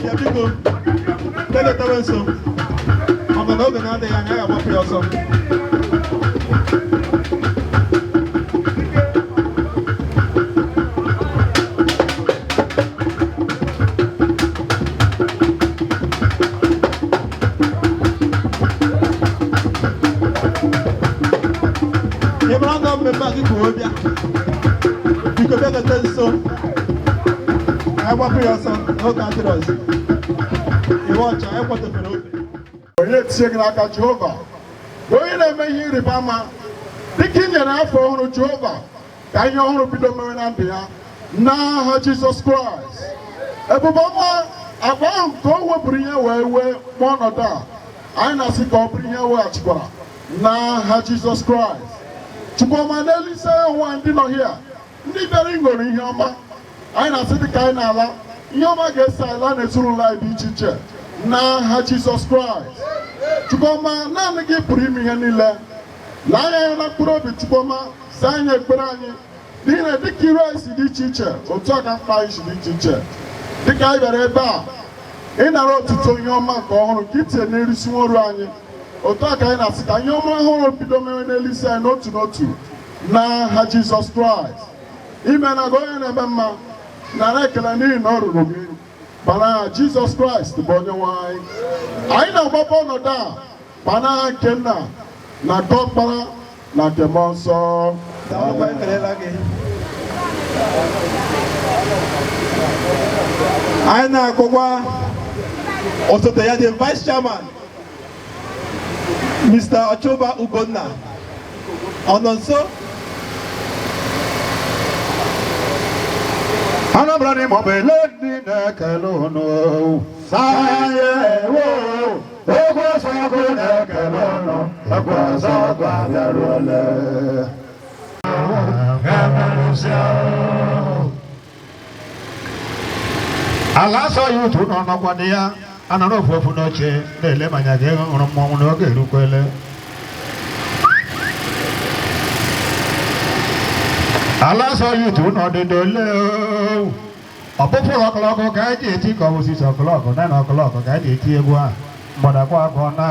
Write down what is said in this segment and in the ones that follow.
ya biko teletawe nso maka na oge na-adịghị anya ya agbapụ ya ọsọ mmemme a gị bụ obịa biko bịagata nso anyị gbapụ ya ọsọ n'oge adịrị ọzọ iwe ọcha anyị kwatefere obe onye etinye gị n'aka Jehova onye na-eme ihe ịrịba ama dịka ị nyere afọ ọhụrụ Jehova ka ihe ọhụrụ bido mewe na ndụ ya n'aha Jizọs Kraịst ebube ọma agwa ahụ ka o wepụrụ ihe wee wee ọnọdụ a anyị na-asị ka ọ bụrụ ihe weghachikwara n'aha Jizọs Kraịst Chukwuma n'elise ụwa ndị nọ hịa ndị bịara ịṅụrụ ihe ọma anyị na-asị dịka anyị na-ala ihe ọma ga-esi ala n'ezinụlọ anyị dị iche iche n'aha Jizọs Kraịst Chukwuma naanị gị pụrụ ime ihe niile lee anya ya na mkpụrụ obi Chukwuma saa anyị ekpere anyị n'ihi na dịka iru anyị si dị iche iche otu a ka mkpa anyị si dị iche iche dịka anyị bịara ebe a ịnara otuto ihe ọma nke ọhụrụ nke itinye n'erisi nworu anyị otu a ka anyị na-asị ka ihe ọma ọhụrụ bido mewe n'elisi anyị n'otu n'otu n'aha Jizọs Kraịst ime na gị onye na-eme mma nara ekele n'ihi na ọ rụrụ gị mana Jizọs Kraịst bụ onye nwe anyị anyị na-agbapụ ọnọdụ a ma n'aha nke Nna na nke Ọkpara na nke Mmụọ Nsọ anyị na-akpọkwa osote ya dị Vice Chairman Mr. Ochoba Ugonna ọ nọ nso Anambra ni maọbụ ele ndị na-ekele ụnụ saye wo ogwe ọsọgụ na-ekele ụnụ egwe ọsọgụ abịaruole Alanso'S nọ n'ọkwado ya anọ n'ofu n'oche na-ele manya ga hụrụ mmọnwụ n'oge erukwele Alanso'S n'ọdịda ole ọpụpụ ọkọlọkọ ka anyị ji eti ka ọ bụ 6 o'clock 9 o'clock ka anyị ji eti egwu a mgbadakwa akọ na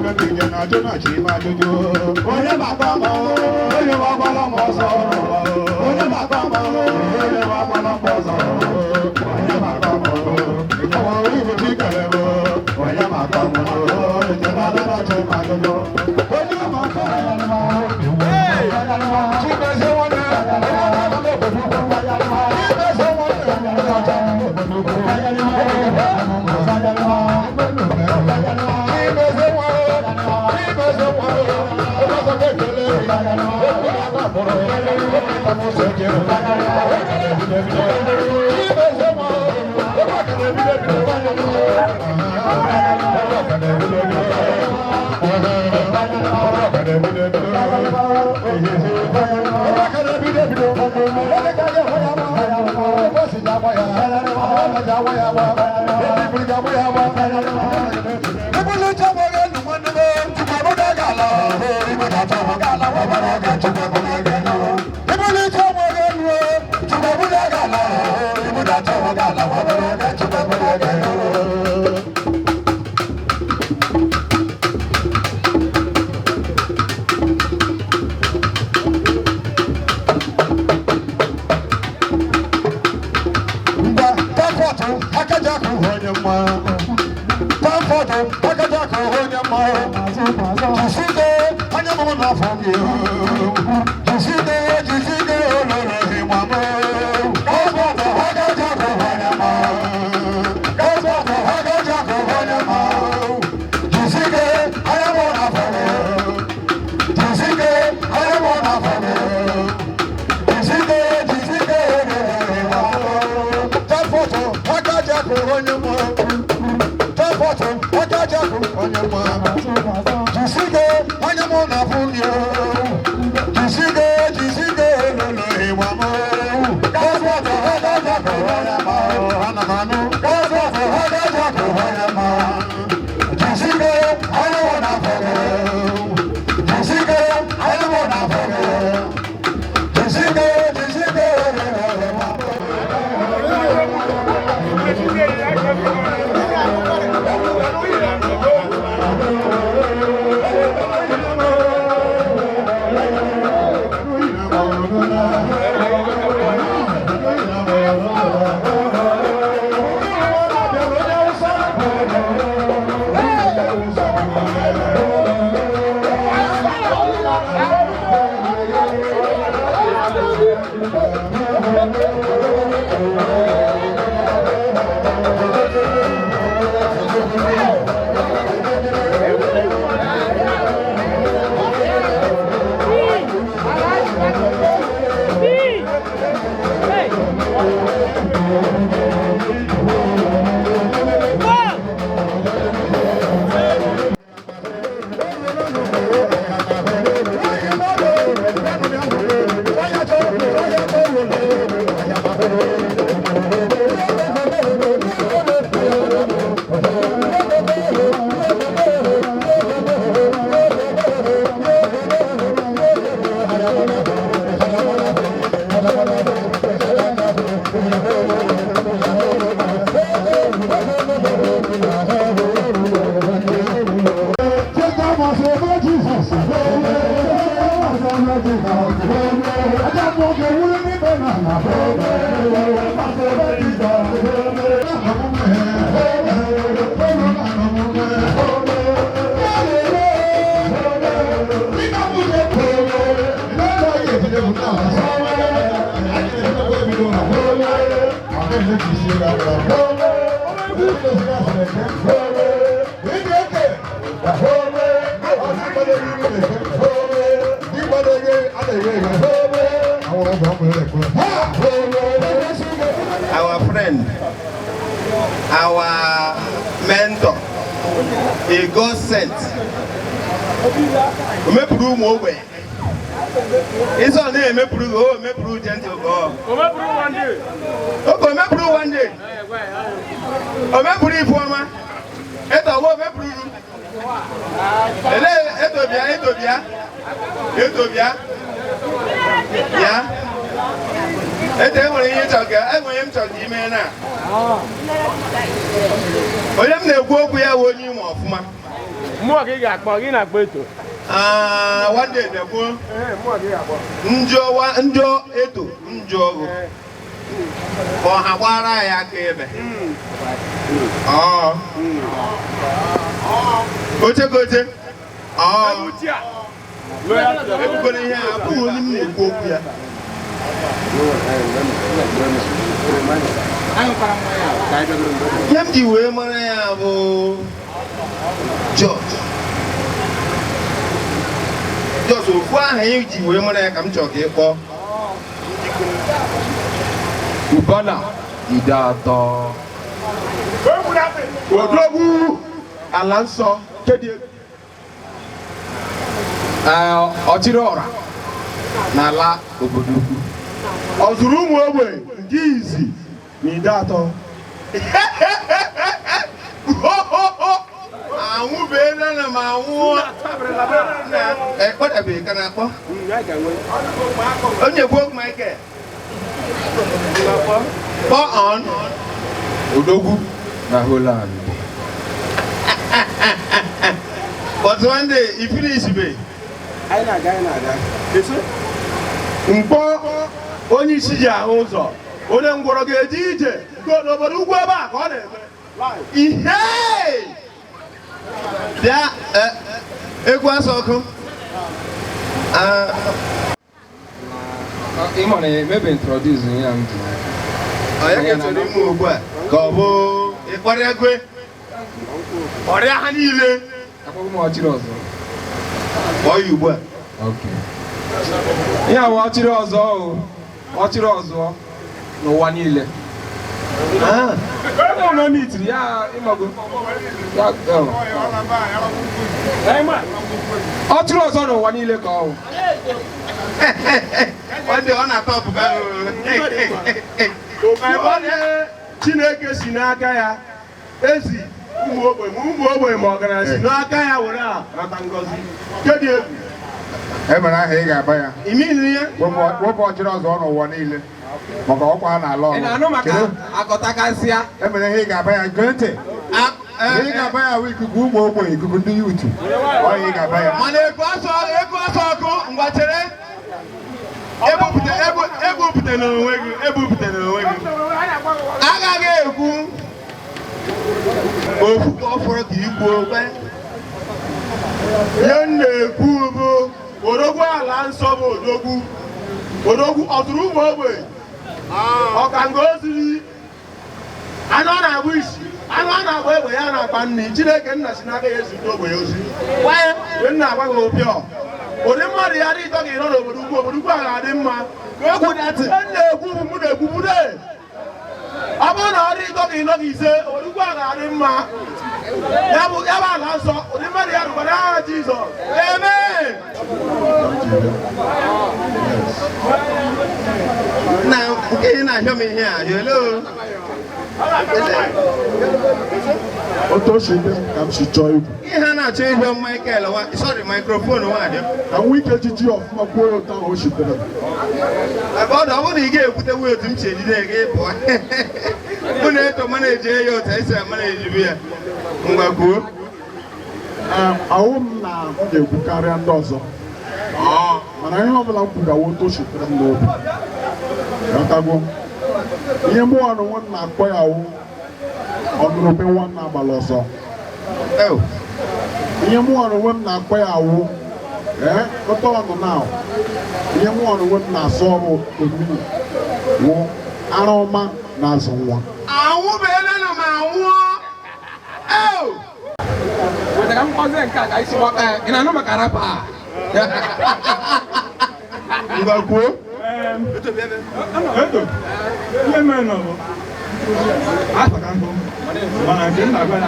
Mekinya na Jona Chima Jojo. Onye Makama, onye Wakala Mozo. Onye Makama, onye Wakala Mozo. Onye Makama, onye Mutikalevo. Onye Makama, onye Wakala Chima Jojo. Onye Makama, our friend, our mentor, a God sent. It's on there, me prove gentle God. One day. Okay, me prove one day. Oh, me prove for me. Eto wo me prove. Etobia. Yeah. Ete mo yin choga, mo yim chogi me na. Oyem na egwu okwu ya wo nyi mo ofuma. Mmụọ gị ga-akpọ gị na-akpọ eto. One day they go. Njọ eto njọ ọgụ. Ọ ha gbara ya aka ebe. Gote. Ebugoro ihe a abụghị onye m na-ekwu okwu ya. Ihe m ji wee mara ya bụ George ofu aha ya ji wee mara ya ka m chọrọ ka ị kpọọ Ubana IDEATO. Odogwu Alansọ kedu Ọchịrị ọra n'ala Obodokwu. ọ zụrụ ụmụ ogbe nke izi na IDEATO. Anwụbeela na m anwụ ekpọdabeghị ka na-akpọ onye gboo Michael kpọọ on Odogwu na Holland. but one day he finish be Anyị na-aga. Mkpọ onye isi ji ahụ ụzọ onye ngwọrọ ga-eje ije n'obodo ugwu ebe a ka ọ na-eme ihe bịa egwu asọ ọkụ Ịma na maybe introduce ya m dị. onye ketara ime ugbu a ka ọ bụ ịkpọrọ egwe ọrịa ha niile Akpọghị m ọchịrị ọzọ. kpọọ ya ugbu a Ihe a bụ ọchịrị ọzọ ọchịrị ọzọ n'ụwa niile. Ebe ọ mitiri ya ịmago ọchịrị ọzọ n'ụwa niile ka ọ ọ na-atọpụ Chineke si n'aka ya ezi ụmụ ogbenye ma ọgaranya si n'aka ya were nata ngọzi kedu egwu Emere aha ị ga-aba ya imiri ya wepụ ọchịrị ọzọ n'ụwa niile maka ọkwa ha na-ala ị na-anụ maka akọtakasịa. emere ihe ị ga-aba ya gee ntị ị ga-aba ya bụ ikuku ụmụ ogbenye ikuku ndị yutu ọ ị ga-aba ya mana ego ọsọ ọkụ ngwachere ebupụta n'onwe gị agaghị ekwu ofu ka ọ fọrọ ka ikwu okwe ihe m na-ekwu bụ Odogwu Alansọ bụ Odogwu ọ zụrụ ụmụ ogbenye ọkanga oziri anụ ọ na-agba isi anụ a na-agba egbe ya na-akpa nri Chineke nna si n'aka ya ezute ogbenye ozi nna agwa gị ụpịọ ụdị mmadụ ya dị ịtọ ga ịnọ n'obodo ukwu a ga-adị mma egwu na-ekwu mụ na-ekwubude ọ bụrụ na ọ dị ịtọ ga ịnọ gị ise obodo ukwu a ga-adị mma ya bụ Alansọ ụdị mmadụ ya rụkwara aha Jizọs amen. na nke ị na-ahịọ m ihe a hello otu o si dị ka m si chọọ egwu ihe a na-achọ ịhịọ Michael sorry microphone nwadị ka nwa ike ejiji ọfụma kwuo ya ụtọ ahụ o sitere ọ bụrụ na ị ga-ekwutewu otu m si ejide gị pụọ mụ na eto mana eji ya otu esi amana ejibu ya ngwa kwuo ahụ m na m ga-ekwu karịa ndị ọzọ mana ihe ọbụla m kwugawo otu o sitere m n'obi ghọtago ihe mụnwa na onwe m na-akpọ ya wụ ọnụrụbe nwanne agbala ọzọ ihe mụnwa na onwe m na-akpọ ya wụ kọta ọnụ na ihe mụnwa na onwe m na-asọ ọrụ omimi wụ ara ọma na azụ nwa anwụbeela na m anwụọ Wetara m ọzọ nke a ka isi gbaka ya. Ị na-anụ maka rapa a? ngwa kwuo ihe mere na bụ asaka nkụ mana nke nna gwa na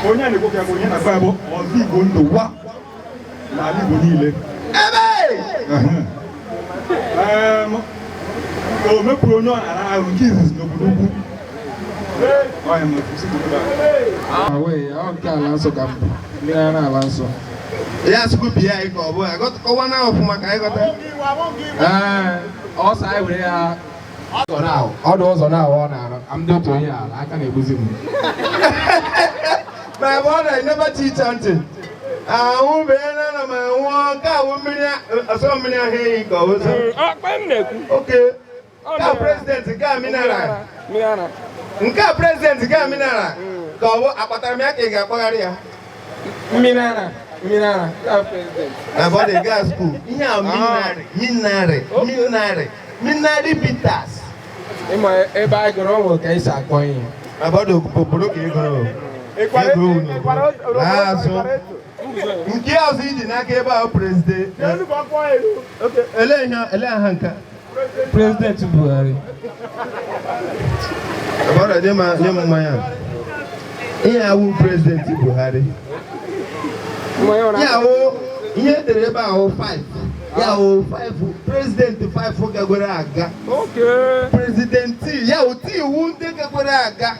onye na-ekwu ka bụ onye na-agba bụ ọzọ Igbo ndụ wa n'ala Igbo niile o mepụrụ onye ọ na-ara ahụ nke izizi n'obodo ugwu Nke Alansọ ka mbụ ndị na Alansọ ya skupi ya ka ọ bụ ya kọwa na ọfụma ka anyị ghọta ọsọ anyị were ya ọdụ ụzọ na-awọ ọ na-arụ ndị otu onye ala aka na-ebuzi m My brother never teach hunting. I won't be another man. One car will be so many here. Okay. Car president, car minara. Nka president car minara. Go apartment ke ga Minara. Car president. My brother gas school. Minari Peters. Eba igoro ke isa koyin. My brother popolo ke igoro. Nke azụ iji n'aka ebe ahụ president. Okay, ele hanka. President Buhari. Abara dem mmanya. Ihe awụ president Buhari. Yawo ihe tere ebe ahụ 5. Yawo 5 president 5 gagwere aga. Okay. President yawo ti iwu ndị gagwere aga.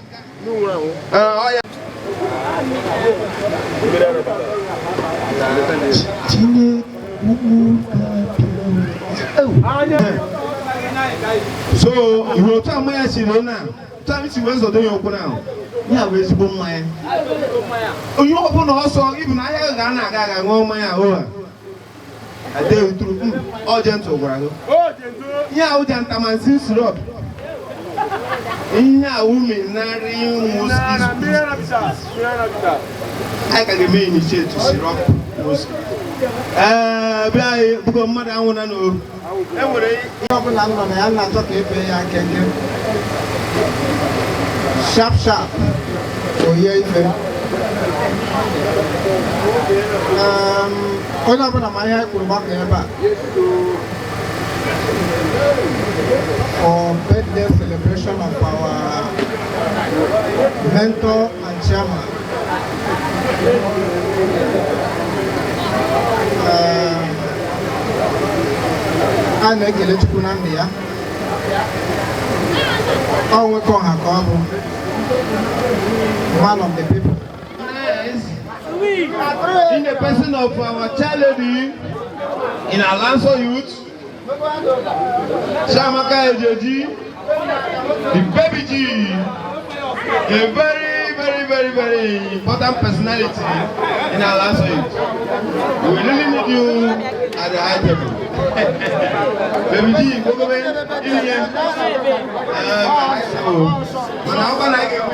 So you will tell me I see now. Tell me she was doing your now. Yeah, where's the money? Oh, you open also even I have Gana go my I tell you through all gentle. Yeah, we can come and see syrup. Inya women marrying I can remain initiate to syrup. Because mother, I want to know. Sharp. Oh, yeah. For birthday celebration of our mentor and chairman. And I get it to Kunandia. Oh, we call her one of the people. In the person of our child lady in Alanso'S youth, Shamaka Ejeji, the baby G, a very important personality in Alanso'S youth. We really need you at the high table. Baby G, go in here. How can I get my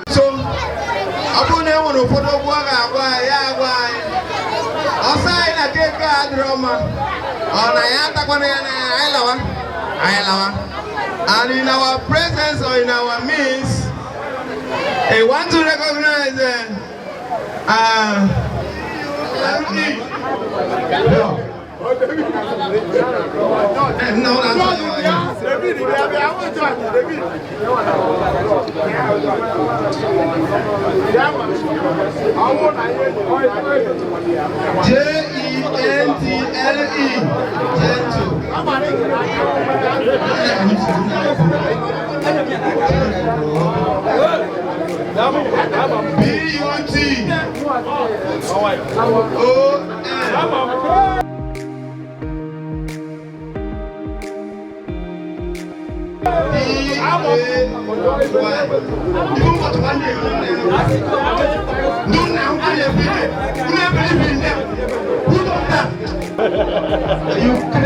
So, abone wono foto bwa ya gwa osai na keka drama ona ya takwana ya ailawa and in our presence or in our midst I want to recognize you